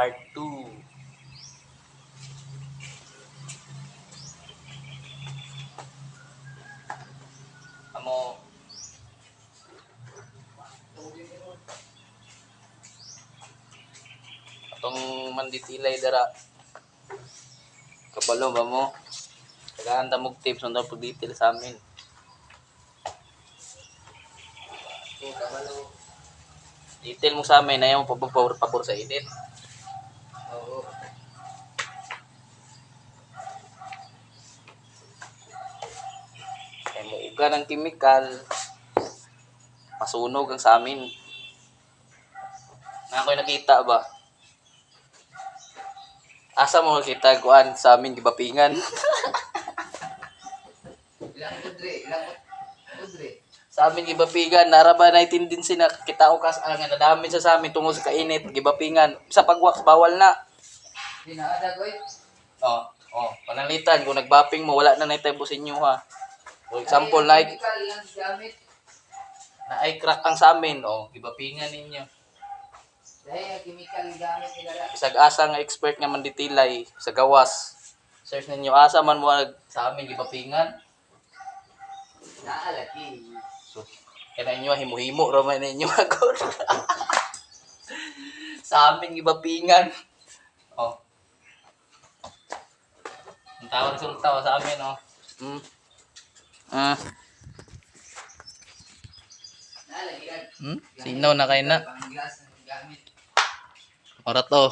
Part 2. Amo atong manditilay dara. Kabalo ba mo? Kailangan ta mog tips on pag detail sa amin. Kabalo. Detail mo sa amin na yung pabor sa edit. Oo. Kaya mo uga ng chemical, masunog ang sa amin. Na ako'y nakita ba? Asa mo nakita kuan sa amin gibapingan? Ilang kudre. Sa amin gibapingan, naraba na itindin sina kita o kas nga nadami sa amin tungod sa kainit gibapingan. Sa pagwax bawal na. Di na ada koy. Panalitan kung nagbaping mo wala na naitay sa inyo ha. For example, like Chemical lang gamit. na ay crack ang sa amin, gibapingan ninyo. Dahil ang chemical gamit nila. Bisag asa nga expert nga manditilay sa gawas. Search ninyo asa man mo sa amin gibapingan. Naalaki. So, kaya ninyo himo-himo ra man ninyo ako. Sa amin gibapingan. Ang tawag sa amin, Naalaki kan. Sinaw na kayo na. Pang glass ang gamit. Para to.